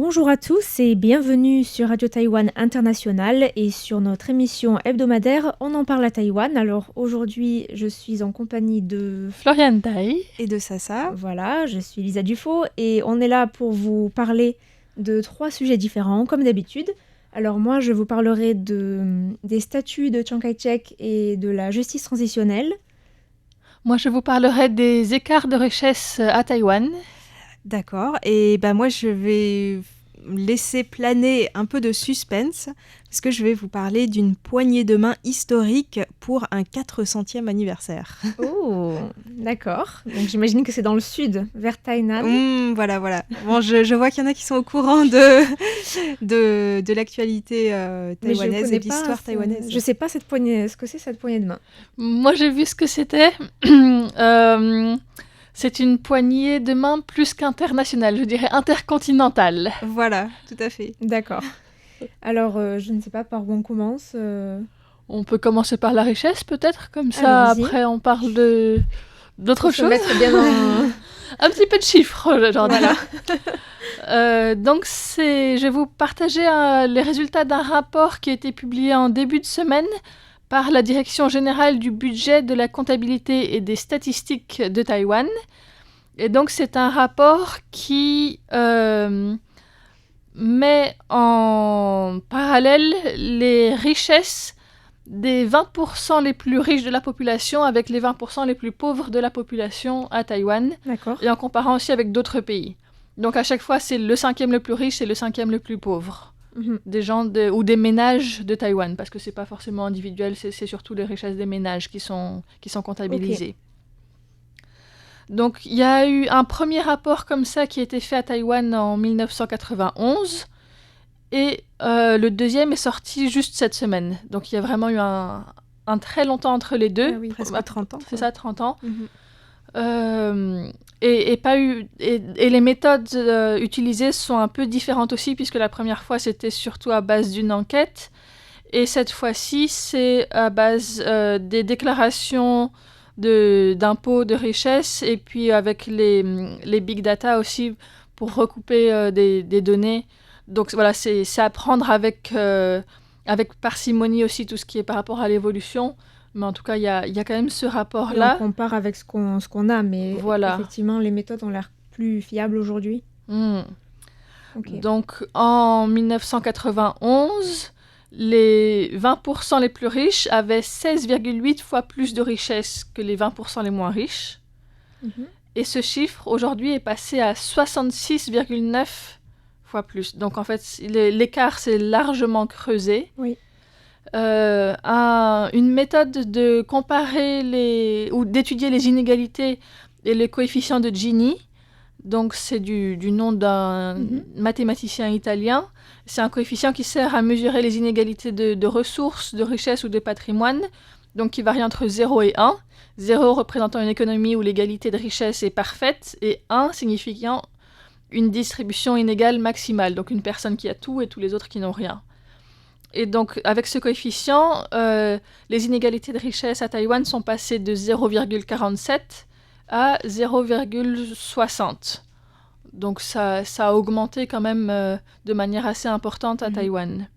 Bonjour à tous et bienvenue sur Radio Taïwan International et sur notre émission hebdomadaire On en parle à Taïwan. Alors aujourd'hui, je suis en compagnie de Floriane Tai et de Sasa. Voilà, je suis Lisa Dufaux et on est là pour vous parler de 3 sujets différents comme d'habitude. Alors moi, je vous parlerai des statuts de Chiang Kai-shek et de la justice transitionnelle. Moi, je vous parlerai des écarts de richesse à Taïwan. D'accord. Et moi, je vais laisser planer un peu de suspense parce que je vais vous parler d'une poignée de main historique pour un 400e anniversaire. Oh, d'accord. Donc j'imagine que c'est dans le sud, vers Tainan. Voilà. Bon, je vois qu'il y en a qui sont au courant de l'actualité taïwanaise et de l'histoire taïwanaise. Je ne sais pas ce que c'est cette poignée de main. Moi, j'ai vu ce que c'était. C'est une poignée de main plus qu'internationale, je dirais intercontinentale. Voilà, tout à fait. D'accord. Alors, je ne sais pas par où on commence. On peut commencer par la richesse, peut-être, comme ça, allons-y. après on parle d'autre chose. Mettre bien dans... Un petit peu de chiffres, genre. Voilà. Donc, je vais vous partager les résultats d'un rapport qui a été publié en début de semaine par la Direction générale du budget, de la comptabilité et des statistiques de Taïwan. Et donc, c'est un rapport qui met en parallèle les richesses des 20% les plus riches de la population avec les 20% les plus pauvres de la population à Taïwan. D'accord. Et en comparant aussi avec d'autres pays. Donc, à chaque fois, c'est le 5e le plus riche et le 5e le plus pauvre. Des gens ou des ménages de Taïwan, parce que c'est pas forcément individuel, c'est surtout les richesses des ménages qui sont comptabilisées. Okay. Donc il y a eu un premier rapport comme ça qui a été fait à Taïwan en 1991 et le deuxième est sorti juste cette semaine. Donc il y a vraiment eu un très longtemps entre les deux. Ah oui, presque 30 ans. C'est ça, 30 ans. Et les méthodes utilisées sont un peu différentes aussi, puisque la première fois, c'était surtout à base d'une enquête. Et cette fois-ci, c'est à base des déclarations d'impôts de richesse, et puis avec les big data aussi, pour recouper des données. Donc voilà, c'est à prendre avec parcimonie aussi, tout ce qui est par rapport à l'évolution. Mais en tout cas, il y a quand même ce rapport-là. Et on compare avec ce qu'on a, mais voilà. Effectivement, les méthodes ont l'air plus fiables aujourd'hui. Okay. Donc, en 1991, les 20% les plus riches avaient 16,8 fois plus de richesses que les 20% les moins riches. Et ce chiffre, aujourd'hui, est passé à 66,9 fois plus. Donc, en fait, l'écart s'est largement creusé. Oui. Une méthode de comparer ou d'étudier les inégalités et le coefficient de Gini, donc c'est du nom d'un mathématicien italien. C'est un coefficient qui sert à mesurer les inégalités de ressources, de richesse ou de patrimoine, donc qui varie entre 0 et 1. 0 représentant une économie où l'égalité de richesse est parfaite et 1 signifiant une distribution inégale maximale, donc une personne qui a tout et tous les autres qui n'ont rien. Et donc, avec ce coefficient, les inégalités de richesse à Taïwan sont passées de 0,47 à 0,60. Donc, ça a augmenté quand même de manière assez importante à Taïwan.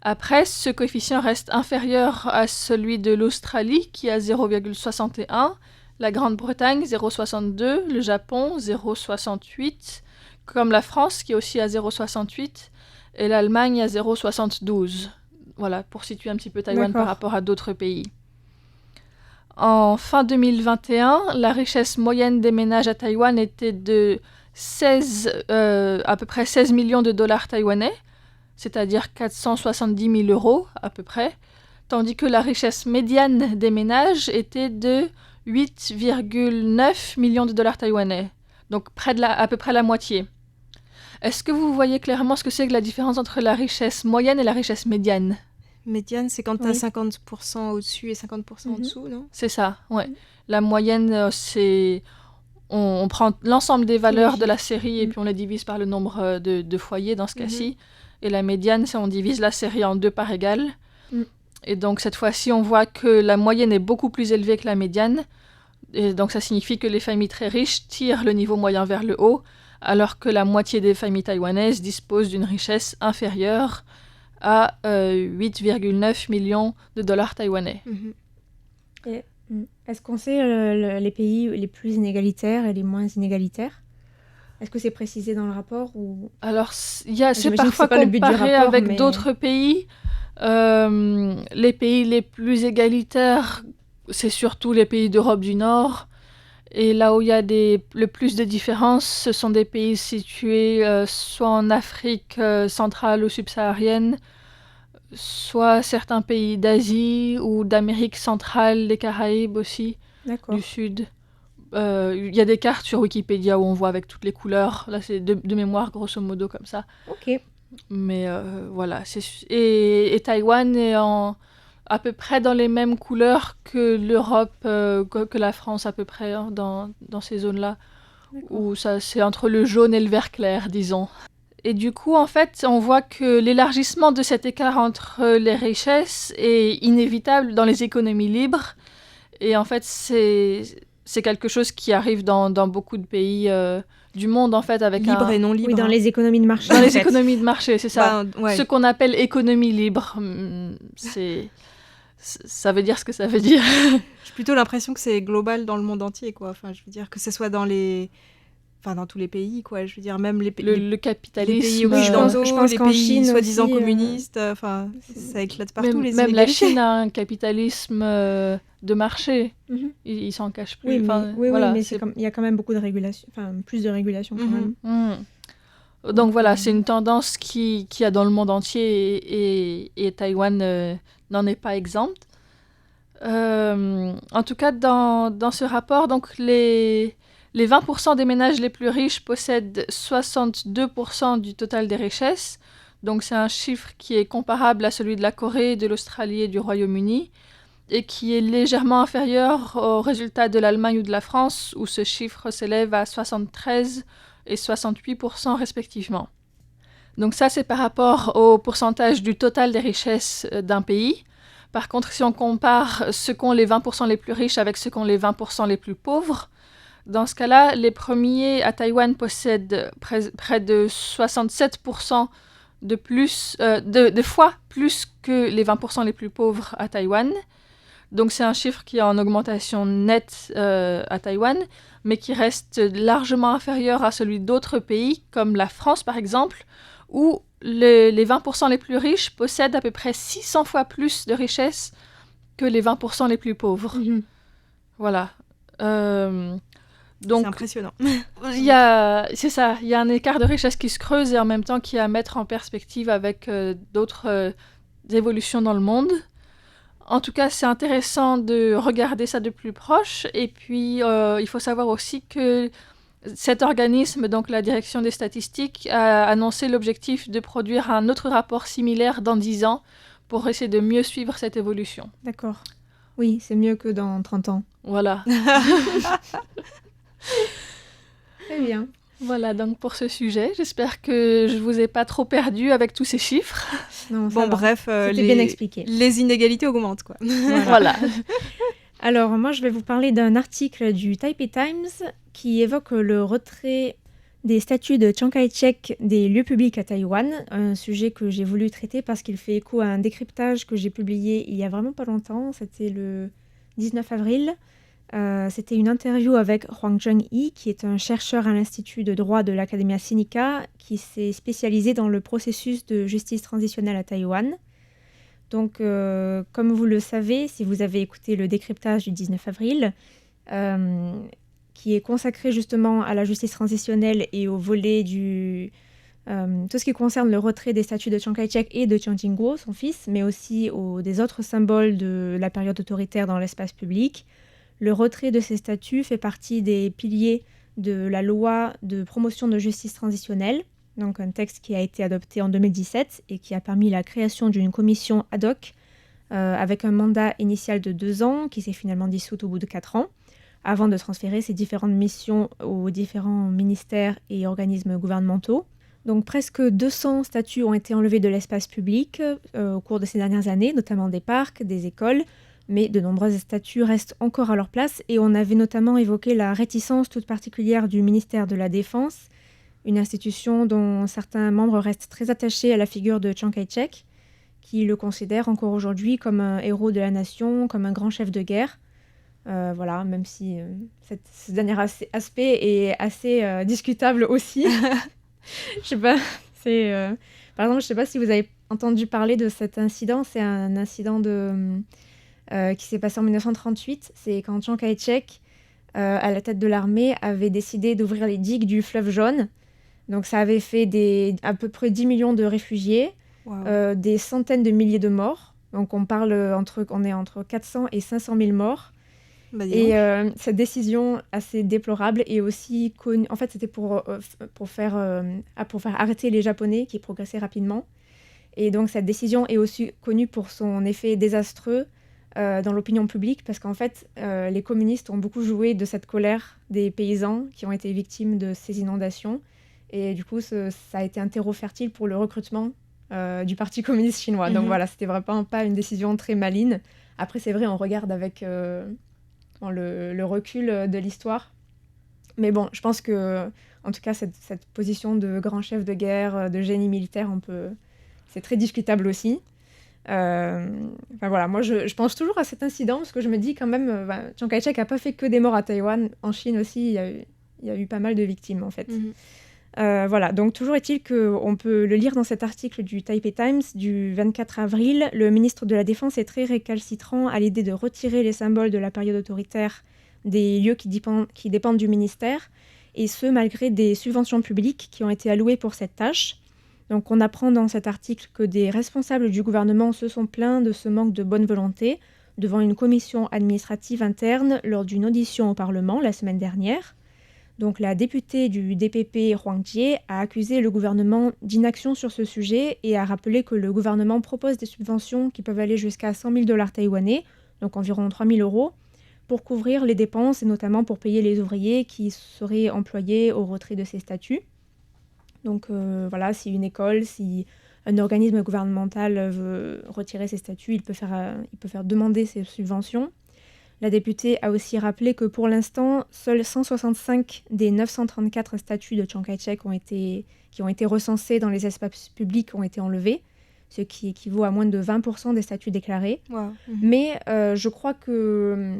Après, ce coefficient reste inférieur à celui de l'Australie, qui a 0,61, la Grande-Bretagne, 0,62, le Japon, 0,68, comme la France, qui est aussi à 0,68, et l'Allemagne à 0,72. Voilà, pour situer un petit peu Taïwan par rapport à d'autres pays. En fin 2021, la richesse moyenne des ménages à Taïwan était de à peu près 16 millions de dollars taïwanais, c'est-à-dire 470 000 euros à peu près, tandis que la richesse médiane des ménages était de 8,9 millions de dollars taïwanais, donc à peu près la moitié. Est-ce que vous voyez clairement ce que c'est que la différence entre la richesse moyenne et la richesse médiane ? Médiane, c'est quand tu as 50% au-dessus et 50% en dessous, non ? C'est ça, ouais. La moyenne, c'est... On prend l'ensemble des valeurs de la série et puis on les divise par le nombre de foyers dans ce cas-ci. Et la médiane, c'est on divise la série en 2 parts égales. Et donc cette fois-ci, on voit que la moyenne est beaucoup plus élevée que la médiane. Et donc ça signifie que les familles très riches tirent le niveau moyen vers le haut, alors que la moitié des familles taïwanaises disposent d'une richesse inférieure à 8,9 millions de dollars taïwanais. Et, est-ce qu'on sait les pays les plus inégalitaires et les moins inégalitaires? Est-ce que c'est précisé dans le rapport ou... Alors, c'est J'imagine que parfois c'est pas le but du comparé rapport, avec mais- d'autres pays. Les pays les plus égalitaires, c'est surtout les pays d'Europe du Nord. Et là où il y a le plus de différences, ce sont des pays situés soit en Afrique centrale ou subsaharienne, soit certains pays d'Asie ou d'Amérique centrale, des Caraïbes aussi, D'accord. du Sud. Il y a des cartes sur Wikipédia où on voit avec toutes les couleurs. Là, c'est de mémoire, grosso modo, comme ça. Ok. Mais voilà. Et Taïwan est à peu près dans les mêmes couleurs que l'Europe, que la France, à peu près, hein, dans ces zones-là. D'accord. Où c'est entre le jaune et le vert clair, disons. Et du coup, en fait, on voit que l'élargissement de cet écart entre les richesses est inévitable dans les économies libres. Et en fait, c'est quelque chose qui arrive dans beaucoup de pays du monde, en fait, avec Libre et non libre. Oui, dans les économies de marché. Dans en les fait. économies de marché, c'est ça. Ouais. Ce qu'on appelle économie libre, ça veut dire ce que ça veut dire. J'ai plutôt l'impression que c'est global dans le monde entier, quoi. Enfin, je veux dire que ce soit dans tous les pays, quoi. Je veux dire, même les Le capitalisme. les pays Oui, je occidentaux, pense les qu'en pays Chine soi-disant aussi, communistes, enfin, ça éclate partout, les même la inégalités. Chine a un capitalisme de marché. Mhm. Ils s'en cachent plus. Oui, Enfin, oui, voilà, mais il y a quand même beaucoup de régulation, enfin plus de régulation quand Mhm. même. Donc voilà, c'est une tendance qu'il y a dans le monde entier et Taïwan n'en est pas exempte. En tout cas, dans ce rapport, donc les 20% des ménages les plus riches possèdent 62% du total des richesses. Donc c'est un chiffre qui est comparable à celui de la Corée, de l'Australie et du Royaume-Uni, et qui est légèrement inférieur aux résultats de l'Allemagne ou de la France, où ce chiffre s'élève à 73 et 68% respectivement. Donc ça, c'est par rapport au pourcentage du total des richesses d'un pays. Par contre, si on compare ce qu'ont les 20% les plus riches avec ce qu'ont les 20% les plus pauvres, dans ce cas-là, les premiers à Taïwan possèdent près de 67% de fois plus que les 20% les plus pauvres à Taïwan. Donc c'est un chiffre qui est en augmentation nette à Taïwan, mais qui reste largement inférieur à celui d'autres pays, comme la France par exemple, où les 20% les plus riches possèdent à peu près 600 fois plus de richesses que les 20% les plus pauvres. Mhm. Voilà. C'est Donc, impressionnant. c'est ça, il y a un écart de richesse qui se creuse et en même temps qui est à mettre en perspective avec d'autres évolutions dans le monde. En tout cas, c'est intéressant de regarder ça de plus proche. Et puis, il faut savoir aussi que cet organisme, donc la Direction des statistiques, a annoncé l'objectif de produire un autre rapport similaire dans 10 ans pour essayer de mieux suivre cette évolution. D'accord. Oui, c'est mieux que dans 30 ans. Voilà. Très bien. Voilà donc pour ce sujet. J'espère que je vous ai pas trop perdu avec tous ces chiffres. Non, ça Bon, va. bref, C'était bien expliqué. les inégalités augmentent, quoi. Voilà. Alors, moi, je vais vous parler d'un article du Taipei Times qui évoque le retrait des statues de Chiang Kai-shek des lieux publics à Taïwan, un sujet que j'ai voulu traiter parce qu'il fait écho à un décryptage que j'ai publié il y a vraiment pas longtemps, c'était le 19 avril. C'était une interview avec Huang Zheng-yi, qui est un chercheur à l'Institut de droit de l'Academia Sinica, qui s'est spécialisé dans le processus de justice transitionnelle à Taïwan. Donc, comme vous le savez, si vous avez écouté le décryptage du 19 avril, qui est consacré justement à la justice transitionnelle et au volet tout ce qui concerne le retrait des statues de Chiang Kai-shek et de Chiang Ching-kuo, son fils, mais aussi des autres symboles de la période autoritaire dans l'espace public. Le retrait de ces statues fait partie des piliers de la loi de promotion de justice transitionnelle, donc un texte qui a été adopté en 2017 et qui a permis la création d'une commission ad hoc avec un mandat initial de 2 ans qui s'est finalement dissoute au bout de 4 ans, avant de transférer ses différentes missions aux différents ministères et organismes gouvernementaux. Donc presque 200 statues ont été enlevées de l'espace public au cours de ces dernières années, notamment des parcs, des écoles, mais de nombreuses statues restent encore à leur place et on avait notamment évoqué la réticence toute particulière du ministère de la Défense une institution dont certains membres restent très attachés à la figure de Chiang Kai-shek, qui le considère encore aujourd'hui comme un héros de la nation, comme un grand chef de guerre. Voilà, même si ce dernier aspect est assez discutable aussi. Je sais pas, par exemple, je sais pas si vous avez entendu parler de cet incident. C'est un incident qui s'est passé en 1938. C'est quand Chiang Kai-shek, à la tête de l'armée, avait décidé d'ouvrir les digues du fleuve Jaune. Donc ça avait fait à peu près 10 millions de réfugiés, des centaines de milliers de morts. Donc on est entre 400 et 500 000 morts. Et cette décision assez déplorable est aussi connue. En fait, c'était pour faire arrêter les Japonais qui progressaient rapidement. Et donc, cette décision est aussi connue pour son effet désastreux dans l'opinion publique, parce qu'en fait, les communistes ont beaucoup joué de cette colère des paysans qui ont été victimes de ces inondations. Et du coup, ça a été un terreau fertile pour le recrutement du Parti communiste chinois. Donc voilà, c'était vraiment pas une décision très maligne. Après, c'est vrai, on regarde avec le recul de l'histoire. Mais bon, je pense que, en tout cas, cette position de grand chef de guerre, de génie militaire, c'est très discutable aussi. Voilà, moi, je pense toujours à cet incident, parce que je me dis quand même, Chiang Kai-shek n'a pas fait que des morts à Taïwan. En Chine aussi, il y a eu pas mal de victimes, en fait. Voilà, donc toujours est-il qu'on peut le lire dans cet article du Taipei Times du 24 avril. Le ministre de la Défense est très récalcitrant à l'idée de retirer les symboles de la période autoritaire des lieux qui dépendent du ministère, et ce, malgré des subventions publiques qui ont été allouées pour cette tâche. Donc on apprend dans cet article que des responsables du gouvernement se sont plaints de ce manque de bonne volonté devant une commission administrative interne lors d'une audition au Parlement la semaine dernière. Donc la députée du DPP, Huang Jie, a accusé le gouvernement d'inaction sur ce sujet et a rappelé que le gouvernement propose des subventions qui peuvent aller jusqu'à 100 000 $ taïwanais, donc environ 3 000 €, pour couvrir les dépenses et notamment pour payer les ouvriers qui seraient employés au retrait de ces statuts. Donc voilà, si une école, si un organisme gouvernemental veut retirer ces statuts, il peut faire demander ces subventions. La députée a aussi rappelé que pour l'instant, seuls 165 des 934 statues de Chiang Kai-shek qui ont été recensées dans les espaces publics ont été enlevés, ce qui équivaut à moins de 20% des statues déclarées. Wow. Mais je crois que,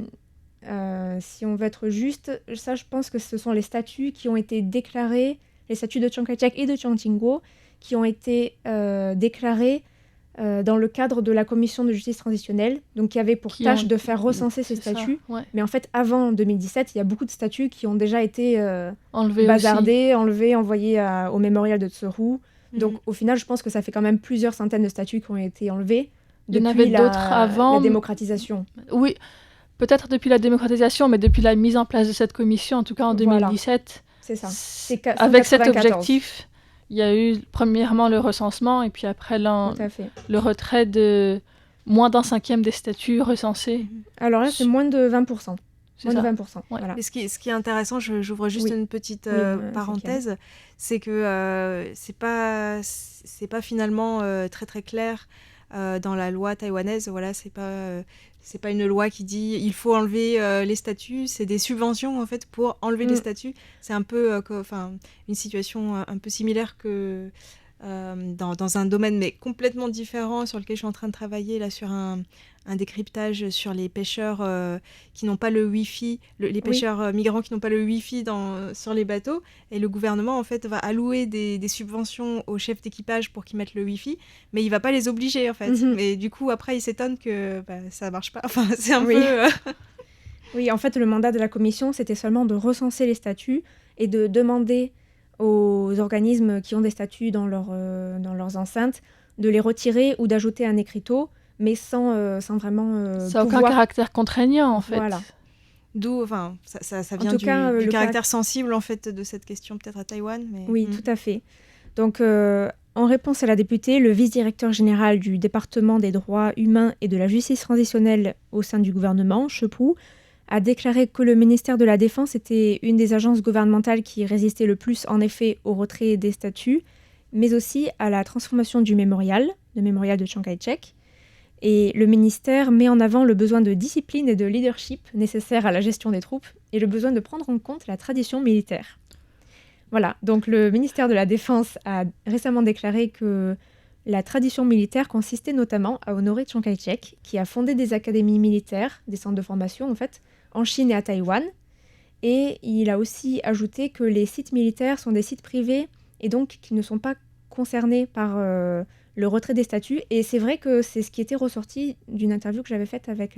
si on veut être juste, ça je pense que ce sont les statues qui ont été déclarées, les statues de Chiang Kai-shek et de Chiang Ching-kuo, qui ont été déclarées dans le cadre de la commission de justice transitionnelle, donc qui avait pour tâche de faire recenser ces statuts. Ouais. Mais en fait, avant 2017, il y a beaucoup de statuts qui ont déjà été bazardés, enlevés, envoyés au mémorial de Tseru. Donc au final, je pense que ça fait quand même plusieurs centaines de statuts qui ont été enlevés depuis la démocratisation. Oui, peut-être depuis la démocratisation, mais depuis la mise en place de cette commission, en tout cas en 2017. C'est ça. Avec cet objectif. Il y a eu premièrement le recensement et puis après le retrait de moins d'un cinquième des statuts recensés. Alors là, c'est moins de 20%. Moins de 20%. Ouais. Voilà. Et ce qui est intéressant, j'ouvre juste une petite parenthèse, c'est que c'est pas finalement très très clair dans la loi taïwanaise. Voilà, c'est pas une loi qui dit il faut enlever les statuts, c'est des subventions en fait pour enlever les statuts. C'est un peu une situation un peu similaire que dans un domaine mais complètement différent sur lequel je suis en train de travailler là, sur un décryptage sur les pêcheurs qui n'ont pas le Wi-Fi, les pêcheurs migrants qui n'ont pas le Wi-Fi sur les bateaux, et le gouvernement en fait va allouer des subventions aux chefs d'équipage pour qu'ils mettent le Wi-Fi, mais il va pas les obliger en fait. Mais du coup après ils s'étonnent que ça marche pas. Enfin c'est un peu. Oui, en fait le mandat de la commission c'était seulement de recenser les statuts et de demander aux organismes qui ont des statuts dans leurs enceintes de les retirer ou d'ajouter un écriteau, mais sans vraiment ça n'a aucun caractère contraignant, en fait. Voilà. D'où, ça vient du caractère sensible, en fait, de cette question, peut-être à Taïwan. Mais... Oui, tout à fait. Donc, en réponse à la députée, le vice-directeur général du département des droits humains et de la justice transitionnelle au sein du gouvernement, Shepu, a déclaré que le ministère de la Défense était une des agences gouvernementales qui résistait le plus, en effet, au retrait des statuts, mais aussi à la transformation du mémorial, le mémorial de Chiang Kai-shek. Et le ministère met en avant le besoin de discipline et de leadership nécessaire à la gestion des troupes et le besoin de prendre en compte la tradition militaire. Voilà, donc le ministère de la Défense a récemment déclaré que la tradition militaire consistait notamment à honorer Chiang Kai-shek, qui a fondé des académies militaires, des centres de formation en fait, en Chine et à Taïwan. Et il a aussi ajouté que les sites militaires sont des sites privés et donc qui ne sont pas concernés par le retrait des statuts. Et c'est vrai que c'est ce qui était ressorti d'une interview que j'avais faite avec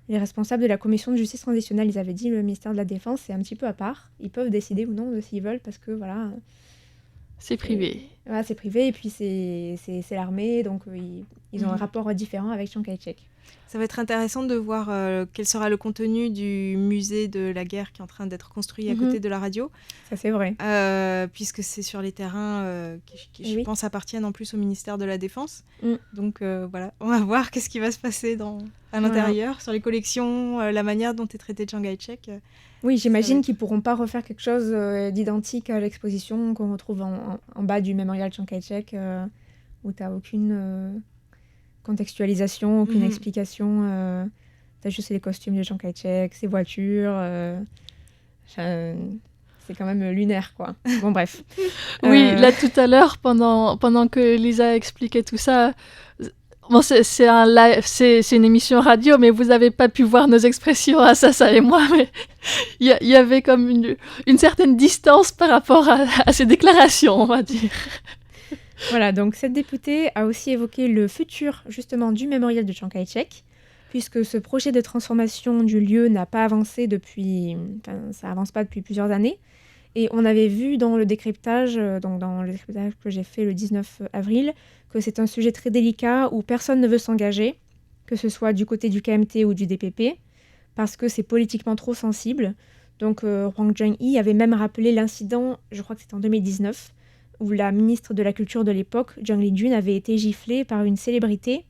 les responsables de la commission de justice transitionnelle. Ils avaient dit le ministère de la Défense, c'est un petit peu à part. Ils peuvent décider ou non de s'ils veulent parce que voilà. C'est privé. Voilà, c'est privé et puis c'est l'armée, donc ils ont un rapport différent avec Chiang Kai-shek. Ça va être intéressant de voir quel sera le contenu du musée de la guerre qui est en train d'être construit à côté de la radio. Ça, c'est vrai. Puisque c'est sur les terrains qui je pense, appartiennent en plus au ministère de la Défense. Donc voilà, on va voir qu'est-ce qui va se passer à l'intérieur, sur les collections, la manière dont est traité Chiang Kai-shek. Oui, j'imagine qu'ils ne pourront pas refaire quelque chose d'identique à l'exposition qu'on retrouve en bas du mémorial Chiang Kai-shek, où tu n'as aucune contextualisation, aucune explication. Tu as juste les costumes de Chiang Kai-shek, ses voitures. C'est quand même lunaire, quoi. Bon, bref. Oui, là, tout à l'heure, pendant que Lisa expliquait tout ça... Bon, c'est une émission radio, mais vous n'avez pas pu voir nos expressions à Sasa et moi, mais il y avait comme une certaine distance par rapport à ces déclarations, on va dire. Voilà, donc cette députée a aussi évoqué le futur, justement, du mémorial de Chiang Kai-shek, puisque ce projet de transformation du lieu n'a pas avancé ça avance pas depuis plusieurs années. Et on avait vu dans le décryptage, dans le décryptage que j'ai fait le 19 avril, que c'est un sujet très délicat où personne ne veut s'engager, que ce soit du côté du KMT ou du DPP, parce que c'est politiquement trop sensible. Donc Hwang Jung-hee avait même rappelé l'incident, je crois que c'était en 2019, où la ministre de la Culture de l'époque, Jung Lee-jun, avait été giflée par une célébrité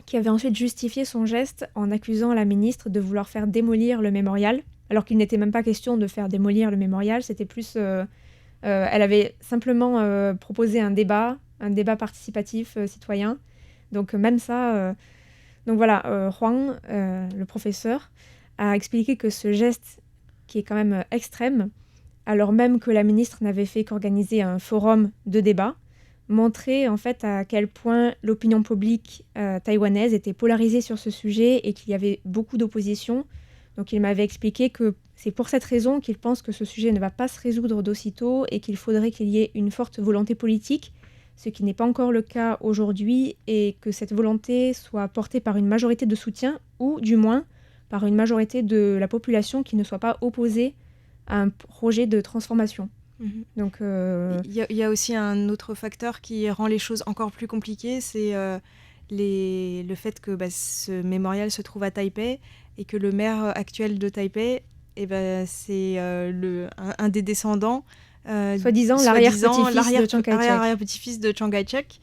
qui avait ensuite justifié son geste en accusant la ministre de vouloir faire démolir le mémorial, alors qu'il n'était même pas question de faire démolir le mémorial, c'était plus... elle avait simplement proposé un débat participatif citoyen. Donc même ça... Donc voilà, Hwang, le professeur, a expliqué que ce geste, qui est quand même extrême, alors même que la ministre n'avait fait qu'organiser un forum de débat, montrait en fait à quel point l'opinion publique taïwanaise était polarisée sur ce sujet et qu'il y avait beaucoup d'opposition. Donc il m'avait expliqué que c'est pour cette raison qu'il pense que ce sujet ne va pas se résoudre d'aussitôt et qu'il faudrait qu'il y ait une forte volonté politique, ce qui n'est pas encore le cas aujourd'hui, et que cette volonté soit portée par une majorité de soutien ou du moins par une majorité de la population qui ne soit pas opposée à un projet de transformation. Donc, il y a aussi un autre facteur qui rend les choses encore plus compliquées, c'est le fait que ce mémorial se trouve à Taipei et que le maire actuel de Taipei, c'est un des descendants, soi-disant l'arrière-petit-fils de Chiang Kai-shek.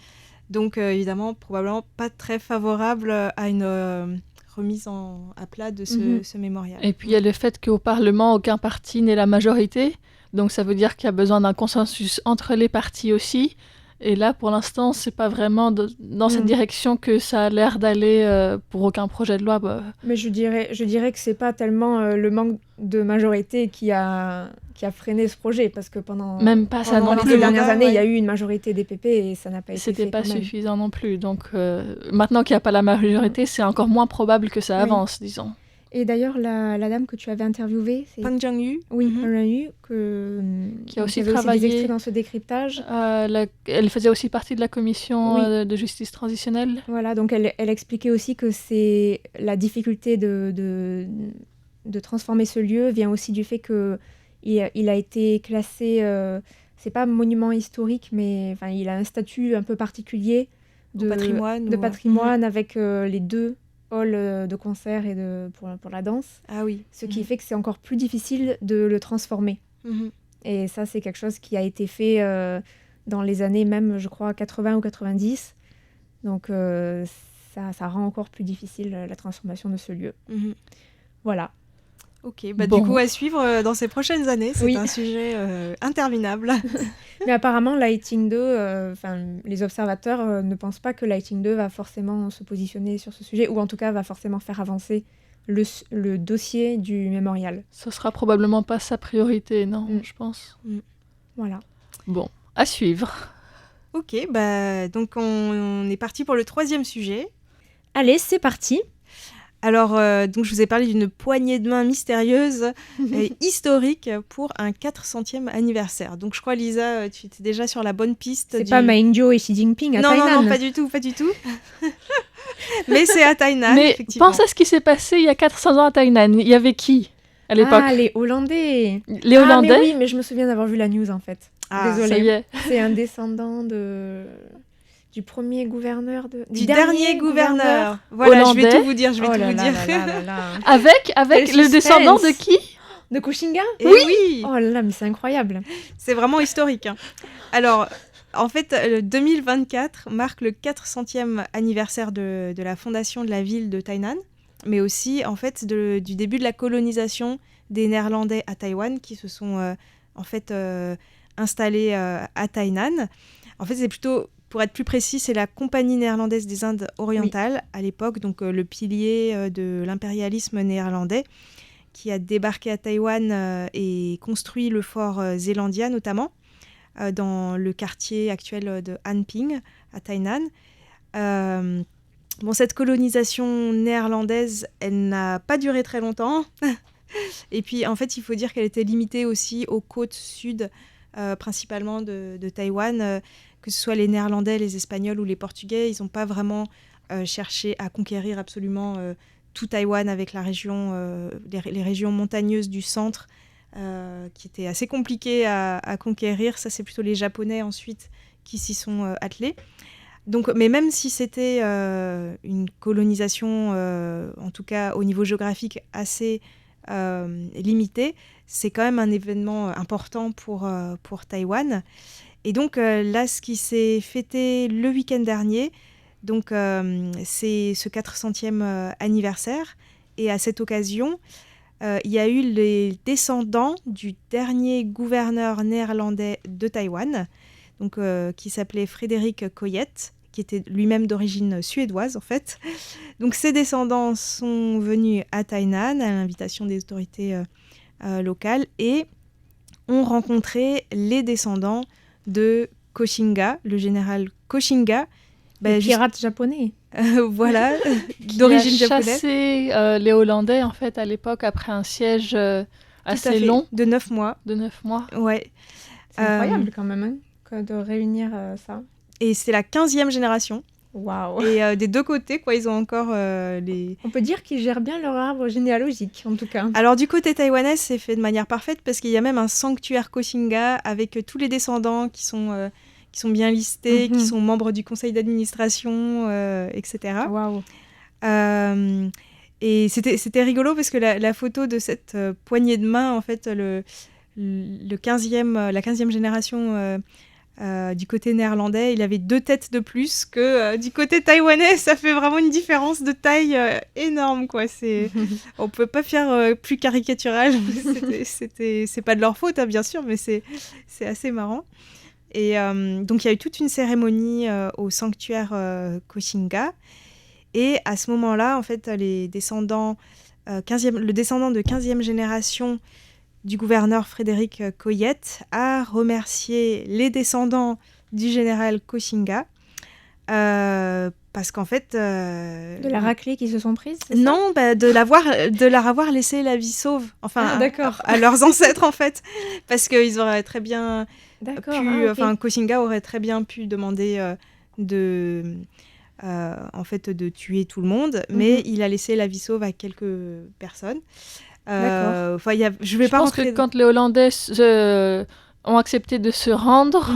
Donc évidemment, probablement pas très favorable à une remise à plat de ce mémorial. Et puis il y a le fait qu'au Parlement, aucun parti n'est la majorité. Donc ça veut dire qu'il y a besoin d'un consensus entre les partis aussi. Et là, pour l'instant, c'est pas vraiment dans cette direction que ça a l'air d'aller pour aucun projet de loi. Mais je dirais que c'est pas tellement le manque de majorité qui a freiné ce projet, parce que pendant les 2 dernières années, il y a eu une majorité DPP et ça n'a pas été fait. C'était pas suffisant non plus. Donc maintenant qu'il n'y a pas la majorité, c'est encore moins probable que ça avance, disons. Et d'ailleurs, la dame que tu avais interviewée, c'est Pang Jung-yu. Oui, Pang Jung-yu, qui a aussi travaillé des extraits dans ce décryptage. Elle faisait aussi partie de la commission de justice transitionnelle. Voilà, donc elle expliquait aussi que c'est la difficulté de transformer ce lieu vient aussi du fait que il a été classé, c'est pas monument historique, mais enfin il a un statut un peu particulier de patrimoine avec les 2 halls de concert et pour la danse. Ah oui. Ce qui fait que c'est encore plus difficile de le transformer. Et ça, c'est quelque chose qui a été fait dans les années même, je crois, 80 ou 90. Donc ça rend encore plus difficile la transformation de ce lieu. Voilà. Ok, du coup, à suivre dans ces prochaines années, c'est un sujet interminable. Mais apparemment, Lighting 2, les observateurs ne pensent pas que Lighting 2 va forcément se positionner sur ce sujet, ou en tout cas va forcément faire avancer le dossier du mémorial. Ce sera probablement pas sa priorité, non, je pense. Voilà. Bon, à suivre. Ok, donc on est parti pour le 3e sujet. Allez, c'est parti. Alors, donc je vous ai parlé d'une poignée de main mystérieuse et historique pour un 400e anniversaire. Donc je crois, Lisa, tu étais déjà sur la bonne piste. C'est pas Ma Ying-jeou et Xi Jinping à Tainan. Non, pas du tout. Mais c'est à Tainan, Mais effectivement. pense à ce qui s'est passé il y a 400 ans à Tainan. Il y avait qui à l'époque? Ah, les Hollandais. Les Hollandais. Ah, mais oui, mais je me souviens d'avoir vu la news, en fait. Ah, Désolée. Ça y est. C'est un descendant du premier gouverneur du dernier gouverneur. Voilà, hollandais. je vais tout vous dire, Oh là là là là là. Avec Quel le descendant de suspense. qui? De Koxinga? Et oui, Oh là là, mais c'est incroyable. c'est vraiment historique. Hein. Alors, en fait, le 2024 marque le 400e anniversaire de la fondation de la ville de Tainan, mais aussi, en fait, du début de la colonisation des Néerlandais à Taïwan, qui se sont, installés à Tainan. En fait, c'est plutôt... Pour être plus précis, c'est la Compagnie néerlandaise des Indes orientales, à l'époque, donc le pilier de l'impérialisme néerlandais, qui a débarqué à Taïwan et construit le fort Zeelandia, notamment, dans le quartier actuel de An Ping, à Tainan. Cette colonisation néerlandaise, elle n'a pas duré très longtemps. Et puis, en fait, il faut dire qu'elle était limitée aussi aux côtes sud, principalement de Taïwan, que ce soit les Néerlandais, les Espagnols ou les Portugais, ils n'ont pas vraiment cherché à conquérir absolument tout Taïwan avec la région, les régions montagneuses du centre, qui étaient assez compliquées à conquérir. Ça, c'est plutôt les Japonais ensuite qui s'y sont attelés. Donc, mais même si c'était une colonisation, en tout cas au niveau géographique, assez limitée, c'est quand même un événement important pour Taïwan. Et donc là, ce qui s'est fêté le week-end dernier, donc c'est ce 400e anniversaire. Et à cette occasion, il y a eu les descendants du dernier gouverneur néerlandais de Taïwan, donc, qui s'appelait Frédéric Coyette, qui était lui-même d'origine suédoise en fait. Donc ces descendants sont venus à Tainan à l'invitation des autorités locales et ont rencontré les descendants de Koxinga, le général Koxinga. Le pirate japonais. Voilà, d'origine japonaise. Qui a chassé les Hollandais, en fait, à l'époque, après un siège assez long. De 9 mois. De 9 mois. Ouais. C'est incroyable quand même, hein, de réunir ça. Et c'est la 15e génération. Waouh. Et des deux côtés, quoi, ils ont encore les... On peut dire qu'ils gèrent bien leur arbre généalogique, en tout cas. Alors du côté taïwanais, c'est fait de manière parfaite parce qu'il y a même un sanctuaire Koxinga avec tous les descendants qui sont bien listés, qui sont membres du conseil d'administration, etc. Waouh. Et c'était rigolo parce que la photo de cette poignée de main, en fait, la 15e génération... du côté néerlandais, il avait 2 têtes de plus que du côté taïwanais. Ça fait vraiment une différence de taille énorme, quoi. On peut pas faire plus caricatural. C'est pas de leur faute, hein, bien sûr, mais c'est assez marrant. Et donc il y a eu toute une cérémonie au sanctuaire Koxinga. Et à ce moment-là, en fait, le descendant de 15e génération du gouverneur Frédéric Coyette a remercié les descendants du général Koxinga parce qu'en fait... de la raclée qu'ils se sont prises, c'est non, de leur avoir laissé la vie sauve, enfin d'accord. à leurs ancêtres en fait, parce qu'ils auraient très bien pu... okay. Koxinga aurait très bien pu demander de tuer tout le monde, mais il a laissé la vie sauve à quelques personnes. Je pense que quand les Hollandais ont accepté de se rendre,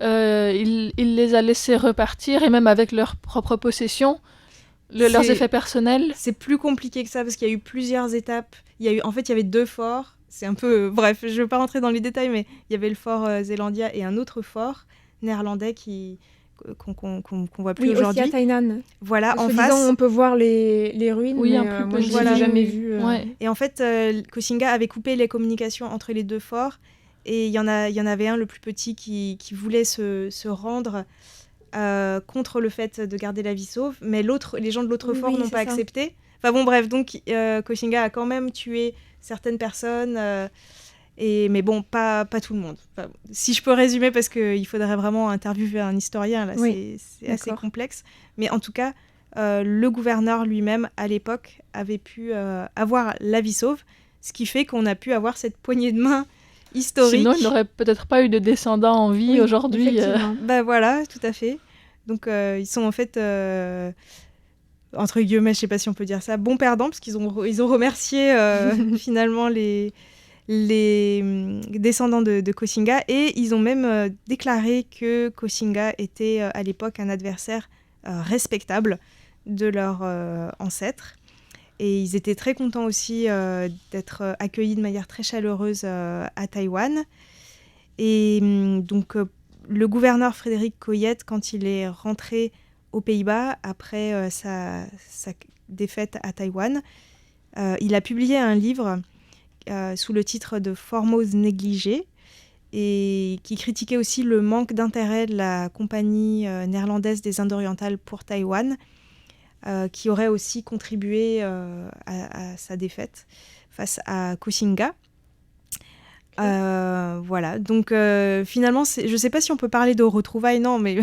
il les a laissés repartir, et même avec leurs propres possessions, leurs effets personnels. C'est plus compliqué que ça, parce qu'il y a eu plusieurs étapes. Il y avait 2 forts. C'est un peu... Bref, je ne vais pas rentrer dans les détails, mais il y avait le fort Zeelandia et un autre fort néerlandais qu'on voit plus aujourd'hui. Aussi à Tainan. Voilà, en face. On peut voir les ruines, oui, mais moi je ne l'ai jamais vu. Ouais. Et en fait, Koxinga avait coupé les communications entre les 2 forts, et il y en avait un, le plus petit, qui voulait se rendre contre le fait de garder la vie sauve, mais les gens de l'autre fort n'ont pas accepté. Enfin bon, bref, donc Koxinga a quand même tué certaines personnes, Mais bon, pas tout le monde. Enfin, si je peux résumer, parce qu'il faudrait vraiment interviewer un historien, là, c'est assez complexe. Mais en tout cas, le gouverneur lui-même, à l'époque, avait pu avoir la vie sauve, ce qui fait qu'on a pu avoir cette poignée de main historique. Sinon, il n'aurait peut-être pas eu de descendants en vie aujourd'hui. Bah voilà, tout à fait. Donc, ils sont en fait, entre guillemets, je ne sais pas si on peut dire ça, bons perdants, parce qu'ils ont remercié finalement les descendants de Koxinga, et ils ont même déclaré que Koxinga était à l'époque un adversaire respectable de leurs ancêtres. Et ils étaient très contents aussi d'être accueillis de manière très chaleureuse à Taïwan. Et donc, le gouverneur Frédéric Coyette, quand il est rentré aux Pays-Bas, après sa défaite à Taïwan, il a publié un livre sous le titre de Formose négligée, et qui critiquait aussi le manque d'intérêt de la compagnie néerlandaise des Indes orientales pour Taïwan, qui aurait aussi contribué à sa défaite face à Koxinga. Voilà, donc finalement, je ne sais pas si on peut parler de retrouvailles, non, mais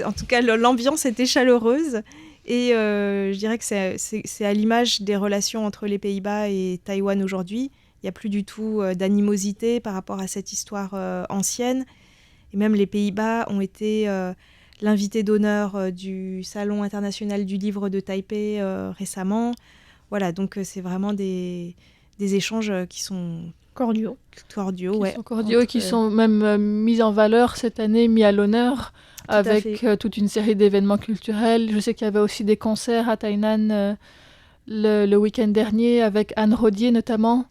en tout cas, l'ambiance était chaleureuse, et je dirais que c'est à l'image des relations entre les Pays-Bas et Taïwan aujourd'hui. Il n'y a plus du tout d'animosité par rapport à cette histoire ancienne, et même les Pays-Bas ont été l'invité d'honneur du Salon international du livre de Taipei récemment. Voilà, donc c'est vraiment des échanges qui sont cordiaux, qui sont même mis en valeur cette année, mis à l'honneur, avec toute une série d'événements culturels. Je sais qu'il y avait aussi des concerts à Tainan le week-end dernier, avec Anne Rodier notamment.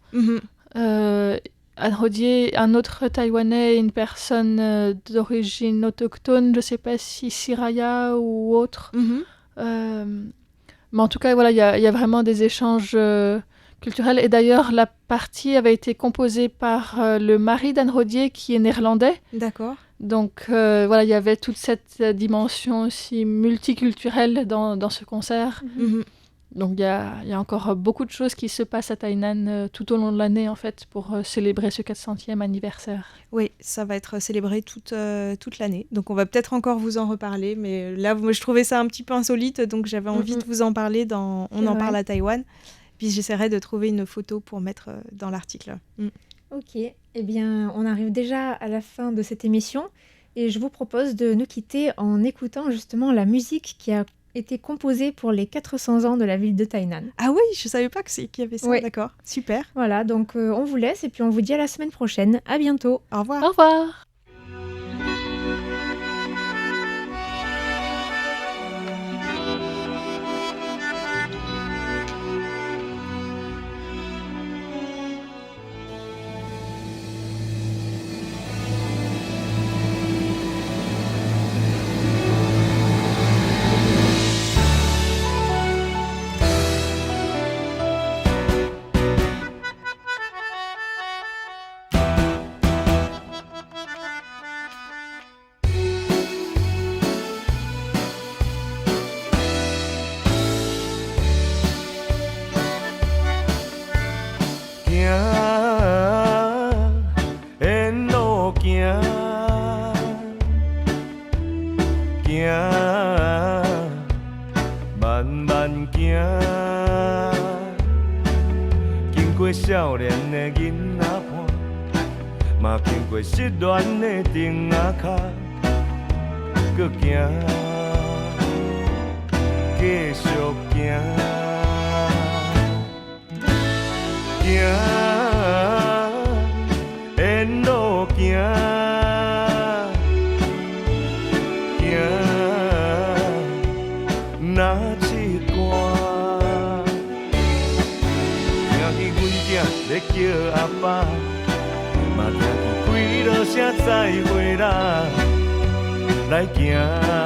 Anne Rodier, un autre Taïwanais, une personne d'origine autochtone, je ne sais pas si Siraya ou autre. Mais en tout cas, voilà, il y a vraiment des échanges culturels. Et d'ailleurs, la partie avait été composée par le mari d'Anne Rodier, qui est néerlandais. D'accord. Donc voilà, il y avait toute cette dimension aussi multiculturelle dans ce concert. Donc il y a encore beaucoup de choses qui se passent à Tainan tout au long de l'année, en fait, pour célébrer ce 400e anniversaire. Oui, ça va être célébré toute l'année. Donc on va peut-être encore vous en reparler, mais là, moi, je trouvais ça un petit peu insolite, donc j'avais envie de vous en parler dans On en parle à Taïwan. Puis j'essaierai de trouver une photo pour mettre dans l'article. Ok, eh bien, on arrive déjà à la fin de cette émission, et je vous propose de nous quitter en écoutant justement la musique qui a été composée pour les 400 ans de la ville de Tainan. Ah oui, je savais pas qu'il y avait ça, d'accord, super. Voilà, donc on vous laisse, et puis on vous dit à la semaine prochaine. À bientôt. Au revoir. Au revoir.少年的囡仔伴，嘛经过失恋的灯仔脚，搁行，继续行，行，沿路行，行，若试歌。咧叫阿爸，嘛听见几落声再会啦，来行。